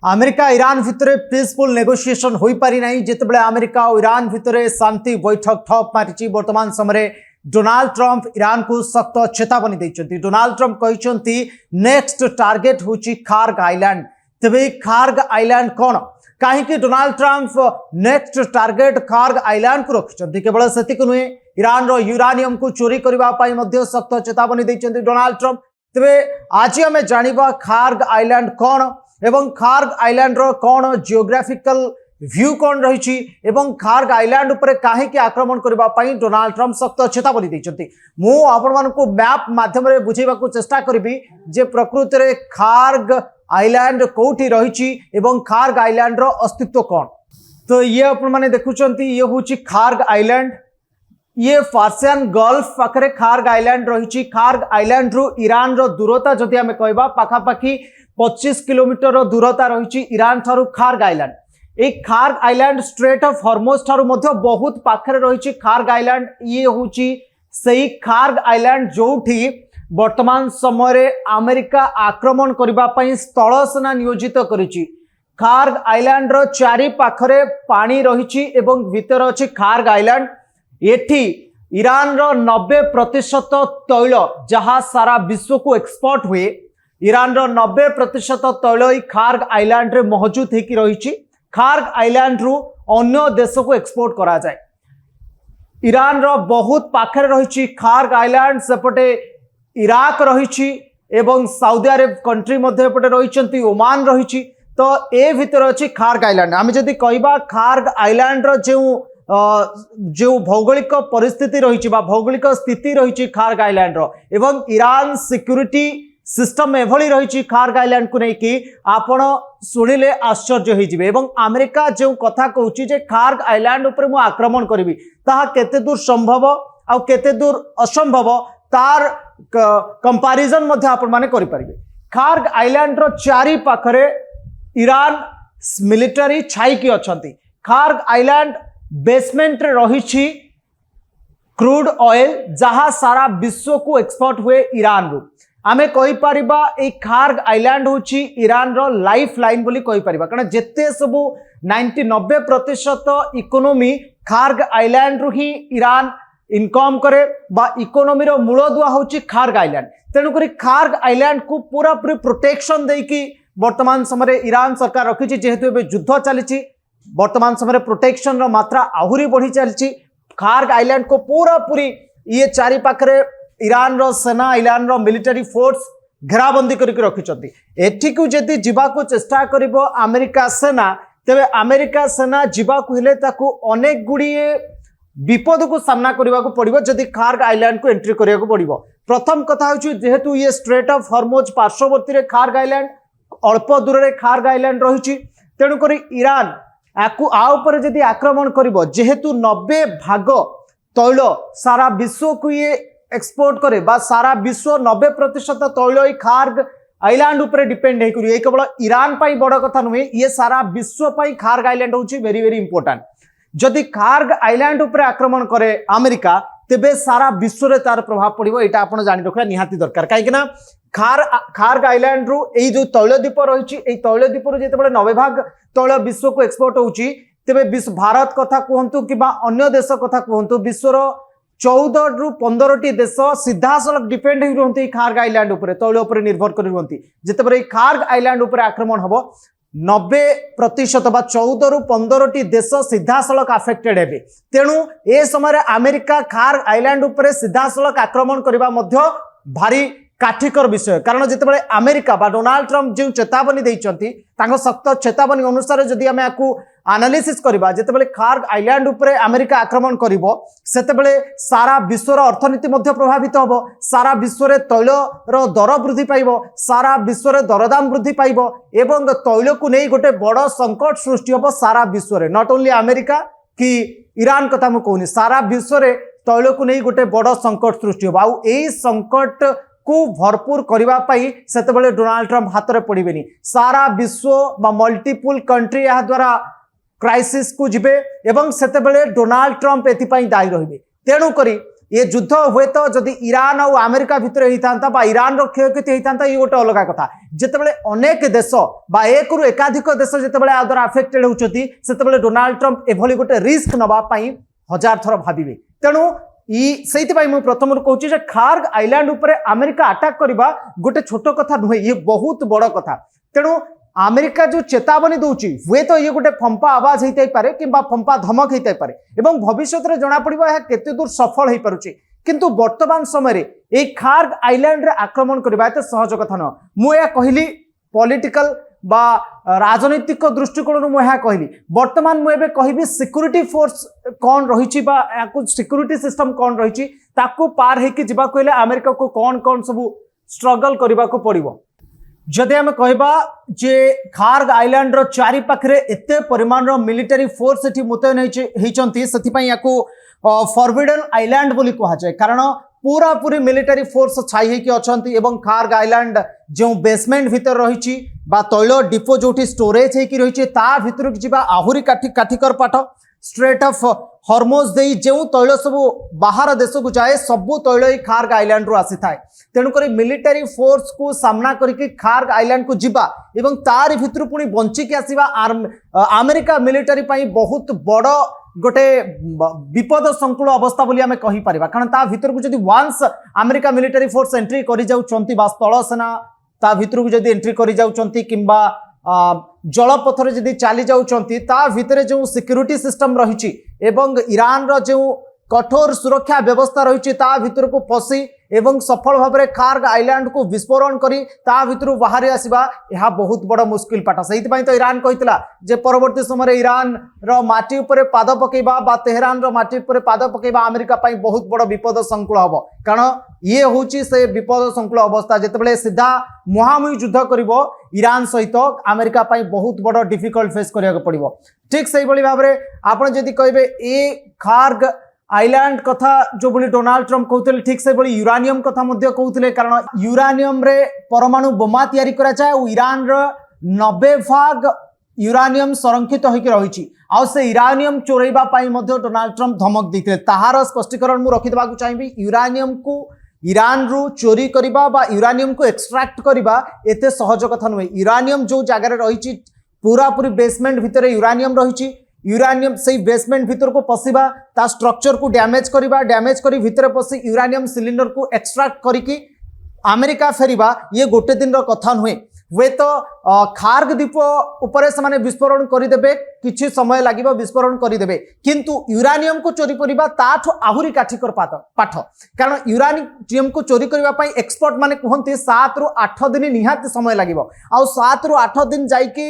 America Iran भितर peaceful negotiation हो पारि ना जितेबाला अमेरिका और ईरान भितर शांति बैठक ठप मारी वर्तमान समय डोनाल्ड ट्रंप ईरान को सख्त चेतावनी देते। डोनाल्ड ट्रंप कहते नेक्स्ट टार्गेट हूँ खार्ग आइलैंड। तेरे खार्ग आइलैंड कौन कहीं Donald Trump next target Kharg island को रखिंट। केवल से नुहे ईरान रो यूरानियम को चोरी करने सख्त चेतावनी देते डोनाल्ड ट्रंप। तेरे आज आम जाना खार्ग आइलैंड कौन एवं खार्ग आइलैंड रो कौन जियोग्राफिकल व्यू कौन रही एवं खार्ग आइलैंड उपर कहीं आक्रमण करने डोनाल्ड ट्रंप सख्त चेतावनी देते। मु आपण मानकु मैप माध्यम बुझेबा चेष्टा करी जे प्रकृति में खार्ग आइलैंड कौटी रही एवं खार्ग आइलैंड रो अस्तित्व कौन। तो ये आपण माने देखुचंती ये हूँ खार्ग आइलैंड। ये फार्सियन गल्फ पाखे खार्ग आइलैंड रही। खार्ग आइलैंड रु ईरान रो दूरता जदि आमे कहबा पाखापाखी 25 किलोमीटर दूरता रही ईरान ठारू खार्ग आइलैंड। एक Kharg island straight of Hormuz ठारू मध्य बहुत पाखे रही खार्ग आइलैंड। ये हूँ सही खार्ग आइलैंड जोठी वर्तमान समय अमेरिका आक्रमण करने स्थल सेना नियोजित करिछि। खार्ग आइलैंड रो चारि पाखरे पानी रही एवं भीतर अच्छी खार्ग आइलैंड। एठी ईरान रो 90% तैल जहाँ सारा विश्व को एक्सपोर्ट हुए ईरान रो 90% तैल खार्ग आइलैंड रे मौजूद होकी रही। खार्ग आइलैंड रु अन्य देश को एक्सपोर्ट करा जाए। ईरान रो बहुत पाखे रही खार्ग आइलैंड सेपटे इराक रही एवं सऊदी अरब कंट्री मध्य रही ओमान रही। तो ए भीतर अच्छी खार्ग आइलैंड। आम जदि कहबा खार्ग आइलैंड रो जो भौगोलिक परिस्थिति रही भौगोलिक स्थिति रही खार्ग आइलैंड रो एवं ईरान सिक्यूरिटी सिस्टम एभली रही खार्ग आइलैंड को लेकिन आपण शुणिले आश्चर्य होइजिबे। एवं अमेरिका जो कथा कहूची जे खार्ग आइलैंड ऊपर मु आक्रमण करिवि ताहा केते दूर संभव आ केते दूर असंभव तार कंपैरिजन मध्ये आपण माने करि परिबे। खार्ग आइलैंड रो चारि पाखरे ईरान मिलिटरी छाईकी अछंती। खार्ग आइलैंड बेसमेंट रे रही क्रूड ऑयल जहाँ सारा विश्व को एक्सपोर्ट हुए ईरान रु। आमे कहि परिबा ए खार्ग आइलैंड होची ईरान रो लाइफ लाइन बोली कहि परिबा कारण जेते सबु 90% इकोनॉमी खार्ग आइलैंड रु ही ईरान इनकम करे बा इकोनॉमी रो मूलदुआ होची खार्ग आइलैंड। तेणु करी खार्ग आइलैंड को पूरा पूरी प्रोटेक्शन देकी वर्तमान समय ईरान सरकार रखी जेहेतु एबे युद्ध चली वर्तमान समय प्रोटेक्शन रो मात्रा आहुरी बढ़ी चलची। खार्ग आइलैंड को पूरा पूरी ये चारि पाखरे ईरान रो सेना ईरान रो मिलिटरी फोर्स घेराबंदी करके रखिछंती। एठी को जदि जिबा को चेष्टा करिवो अमेरिका सेना तेबे अमेरिका सेना जिबा को हेले ताकू अनेक गुड़िए विपद को सामना करने को पड़ो जदि खार्ग आइलैंड को एंट्री करने को पड़ो। प्रथम कथा हूँ जेहेतु ये स्ट्रेट ऑफ हॉर्मुज पार्श्ववर्ती खार्ग आइलैंड अल्प दूर में खार्ग आइलैंड रही। तेणुक ईरान आउपर जदि आक्रमण करिवो जेहेतु 90 भाग तैल सारा विश्व को ये एक्सपोर्ट करे बा सारा विश्व 90% तैल खार्ग आइलैंड उपरे डिपेंड है ये केवल ईरान पाई बड़ कथा नुहे ये सारा विश्व पाई खार्ग आइलैंड होची वेरी वेरी इंपोर्टेंट। जदि खार्ग आइलैंड उपरे आक्रमण करे अमेरिका तेबे सारा विश्व रे तार प्रभाव पड़िबो एटा आपण जानि रखा निहाती दरकार। काहे कि ना खार्ग आइलैंड रु एई जो तैलदीप रही तैलदीप रु जेतेबेले 90 भाग तैल विश्व को एक्सपोर्ट होची तेबे विश्व भारत कथा कहंतु कि अन्य देश कथा कहंतु विश्वर 14 रु 15 देश सीधा सलख डिपेंड हो रहती खार्ग आइलैंड उपरे तैल उपरे निर्भर कर रहती। जेतेबेले खार्ग आइलैंड उपरे आक्रमण हबो 90% बा 14 रु 15 देश सीधा सलख अफेक्टेड हेबे। तेणु ए समय अमेरिका खार्ग आइलैंड उपरे सीधा सलख आक्रमण करबा मध्य भारी काठिकर विषय कारण जितेबाला अमेरिका बा डोनाल्ड ट्रंप जो चेतावनी देइचंती तांको सख्त चेतावनी अनुसार जदि आमे आकु एनालिसिस करबा जेतेबाला खार्ग आइलैंड उपरे अमेरिका आक्रमण करिवो सेतेबाला सारा विश्वर अर्थनीति मध्य प्रभावित होबो। सारा विश्व रे तैल रो दर वृद्धि पाइबो सारा विश्व रे दरदाम वृद्धि पाइबो एवं तैल को नहीं गोटे बड़ संकट सृष्टि होबो सारा विश्व रे। नॉट ओनली अमेरिका कि ईरान कथा मु कहूनी सारा विश्व रे तैल को नहीं गोटे बड़ संकट सृष्टि होबो। आ एई संकट को भरपूर करने से डोनाल्ड ट्रंप हाथ में पड़े सारा विश्व मल्टीपल कंट्री या द्वारा क्राइसिस को जिबे एवं सेतेबेले डोनाल्ड ट्रंप एथिपाई दायी रहिबे। तेणुक ये युद्ध हुए तो जदि ईरान और अमेरिका भितर होता बा ईरान रो क्षयक्षति होता ये गोटे अलग कथा जितेबाला अनेक देश बा एक रु एकाधिक देश जितेबाला आ द्वारा अफेक्टेड होती से डोनाल्ड ट्रंप एभली गोटे रिस्क नवाई हजार थर भाविबे तेणु से प्रथम कहूँ खार्ग आइलैंड उपरे अमेरिका अटैक करवा गोटे छोट कथा नुहे ये बहुत बड़ कथा तेणु अमेरिका जो चेतावनी दूची हुए तो ये गोटे फंपा आवाज होता पारे कि फंपा धमक होता पारे एवं भविष्य में जना पड़ो यह केते दूर सफल हो पारुछि किंतु वर्तमान समय ये खार्ग आइलैंड रे आक्रमण करवा एत सहज कथा न मुझे कहली पॉलिटिकल बा राजनैतिक दृष्टिकोण मुझे कहली वर्तमान मुझे कहि सिक्योरिटी फोर्स कौन रही सिक्योरिटी सिस्टम कौन रही पार होकर जावाक अमेरिका को कौन कौन सब स्ट्रगल करने को पड़ो जदि आम कहबा जे खार्ग आइलैंड रो चारि पाखरे एते परिमाण रो मिलिटरी फोर्स एठी मुतयन होइचंती सेथिपई याको फॉरबिडन आइलैंड बोली कहा जाए कारण पूरा पूरी मिलिटरी फोर्स छाई होइकी अछंती एवं खार्ग आइलैंड जो बेसमेंट भीतर रहिछि बा तैल डिपो जोठी स्टोरेज होइकी रहिछि ता भितरक जिबा आहुरी काठिकर पाठ स्ट्रेट ऑफ हॉर्मोज दे जो तैल सब बाहर देश को जाए सबू तैल ही खार्ग आइलैंड रू आसी थाए तेणुक मिलिटरी फोर्स को सामना करके खार्ग आइलैंड को जिबा एवं तार भितर पुणी बंचिकी आसवा अमेरिका मिलिटरी पाई बहुत बड़ गोटे विपद संकुल अवस्था बोली आमे कहि परिबा कारण ता भितर को जदि वांस अमेरिका मिलिटरी फोर्स एंट्री करि जाउचंती बा स्थल सेना ता भितर को जदि एंट्री करि जाउचंती किंबा जलपथर जदि चली जाउचंती ता भितर जो सिक्योरिटी सिस्टम रही एवं ईरान रो जो कठोर सुरक्षा व्यवस्था रही ता भितर को पसी एवं सफल भाव में खार्ग आइलैंड को विस्फोरण करी ता भितर बाहरी आसवा यह बहुत बड़ मुस्किल पाठ से तो ईरान कहता जे परवर्ती समय ईरान रो माटी उपरे पाद पकेबा बा तेहरान रो माटी उपरे पाद पकेबा अमेरिका पाई बहुत बड़ विपद संकुल हम कारण ये हूँ से विपद संकुल अवस्था जितेबाला सीधा मुहांमुही युद्ध करिवो ईरान सहित अमेरिका पाई बहुत बड़ डिफिकल्ट फेस करिया पड़िवो ठीक से भाव में आपन जदि कहबे ए खार्ग आइलैंड कथा जो बोली डोनाल्ड ट्रंप कहते ठीक से बोली यूरानियम कथा कहते कारण यूरानियम रे परमाणु बोमा तैयारी करा जाए और ईरान रो 90% यूरानियम संरक्षित होकर रही आउ से यूरानियम चोरैबा पाई मध्य डोनाल्ड ट्रंप धमक देते ताहार स्पष्टीकरण मुझे रखिदेवाक चाहिए यूरानियम को ईरान रु चोरी करबा बा यूरानियम को एक्सट्रैक्ट करबा एते सहज कथा नुहे यूरानियम जो जगार रही पूरा पूरी बेसमेंट भितर यूरानियम रही यूरानियम से बेसमेंट भीतर को पशिबा ता स्ट्रक्चर को डैमेज करबा डैमेज करी भीतर पशि यूरानियम सिलिंडर को एक्सट्रैक्ट करिकी अमेरिका फेरिबा ये गोटे दिन रो कथा नुहे हुए तो खार्ग द्वीप उपरे से विस्फोरण करदेवे किछि समय लगे विस्फोरण करदेवे किंतु यूरानियम को चोरी करबा ताठो आहुरी काठिकर पाठ कारण यूरानियम को चोरी करबा एक्सपर्ट माने कहते 7 रु 8 दिन निहाती समय लगे आ 7 रु 8 दिन जाइकी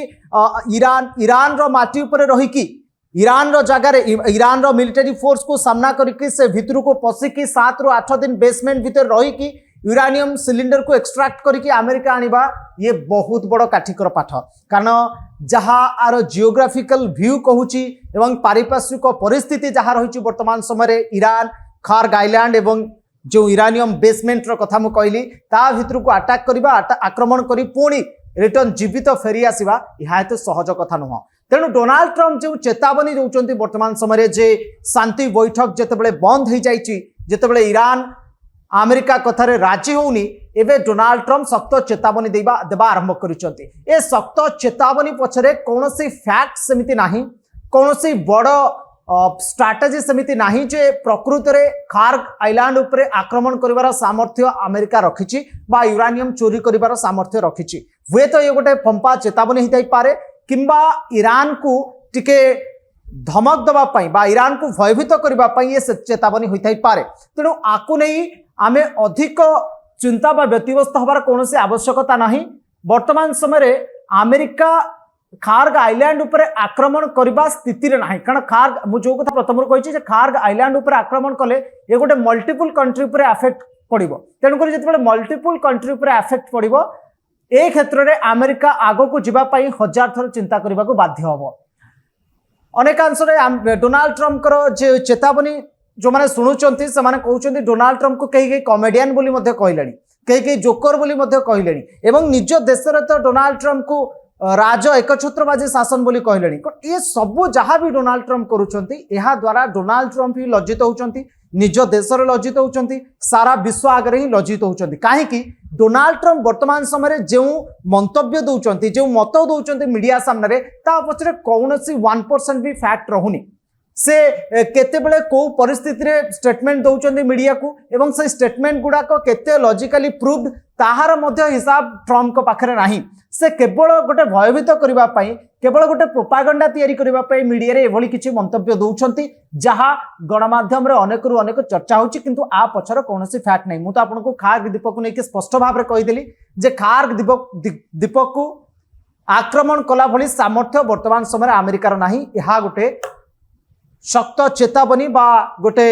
ईरान रो माटी उपरे रहिकी ईरान रो जगार ईरान रो मिलिटरी फोर्स को सामना करके से भितर को पशिकी 7 रु 8 दिन बेसमेंट भीतर रहिकी यूरानियम सिलिंडर को एक्सट्रैक्ट करके अमेरिका आनिबा ये बहुत बड़ काठिकर पाठ कारण जहाँ आर जियोग्राफिकल व्यू कहूची एवं पारिपार्श्विक परिस्थिति जहाँ रही वर्तमान समय ईरान खार्ग आइलैंड एवं जो यूरानियम बेसमेंट रो कथा मुझे कहली ता भितर को अटैक करबा आक्रमण करी पुणी रिटर्न जीवित फेरी आसवा यह एत सहज कथा नुह तेणु डोनाल्ड ट्रंप जो चेतावनी दौरान वर्तमान समय जे शांति बैठक जितेबाला बंद हो जाते ईरान अमेरिका कथार राजी होनी एवं डोनाल्ड ट्रंप सख्त चेतावनी देवा आरंभ कर सख्त चेतावनी पछरे कौन सी फैक्ट सेमिति नाही कौन सी बड़ स्ट्राटेजी सेमिति नाही जे प्रकृत रे खार्ग आइलैंड उपरे आक्रमण करिवार सामर्थ्य अमेरिका रखिछि बा यूरानियम चोरी करिवार सामर्थ्य रखिछि हुए तो ये गोटे फंपा चेतावनी होई पारे किंबा ईरान को टिके धमक दवाई बा ईरान को भयभीत करने ये चेतावनी होता पारे तेणु आकु नहीं आमे अधिक चिंता बा व्यतिव्यस्त हबार कौन से आवश्यकता नहीं वर्तमान समय अमेरिका खार्ग आइलैंड उपरे आक्रमण करने स्थिति रे नहीं कारण खार्ग मुझे कथा प्रथम कही खार्ग आइलैंड उपरे आक्रमण कले ये गोटे मल्टीपल कंट्री उपरे अफेक्ट पड़ो तेणुक जो मल्टीपल कंट्री उपरे अफेक्ट पड़ो ए क्षेत्र में अमेरिका आग को जावाई 1000 थर चिंता करने को बाध्य हम अनेकांश डोनाल्ड ट्रंप जो चेतावनी जो मैंने शुणुंट से कहते डोनाल्ड ट्रंप को कहीं कमेडियन बोली कहले कहीं जोकर बोली कहले एवं निज देश में तो डोनाल्ड ट्रंप को राज एकछत्रबाजी शासन बोली कहले ये सब जहाँ भी डोनाल्ड ट्रंप करुँच द्वारा डोनाल्ड ट्रंप ही लज्जित होती निज देश में लज्जित होती सारा विश्व आगे ही लज्जित होती कहीं डोनाल्ड ट्रंप वर्तमान समय जो मंतव्य दौरान जो मत दौरान मीडिया सामने ता पचर कौन 1% भी फैक्ट रहुनी से केतेबेले को परिस्थिति रे स्टेटमेंट दौरान मीडिया को एवं से स्टेटमेंट गुड़ाक केते लॉजिकली प्रूव्ड ताहार मध्य हिसाब ट्रंप को पाखरे नाही से केवल गोटे भयभीत करबा पई केवल गोटे प्रोपागंडा तैयारी करबा पई मीडिया रे एभली किछि मंतव्य दउछंती जहा गणमाध्यम रे अनेक रु अनेक चर्चा होछि किंतु आ पछर कोनोसी फैक्ट नै मु तो आपनको खार्ग दीपक नै कि स्पष्ट भाव रे कहि देली जे खार्ग दीपक को आक्रमण कला भली सामर्थ्य वर्तमान समय अमेरिकार नाही एहा गोटे शक्त चेतावनी बा गोटे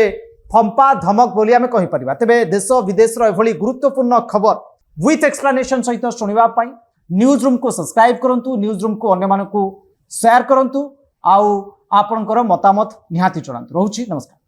फंपा धमक बोली आमे कहि परिबा तेबे देश विदेश रो एभली गुरुत्वपूर्ण खबर विथ एक्सप्लेनेशन सहित सुनिबा पई न्यूज रूम को सब्सक्राइब करंतु न्यूज रूम को अन्य मानकु शेयर करंतु आउ आपनकर मतामत निहाती जणांतु रहउची नमस्कार।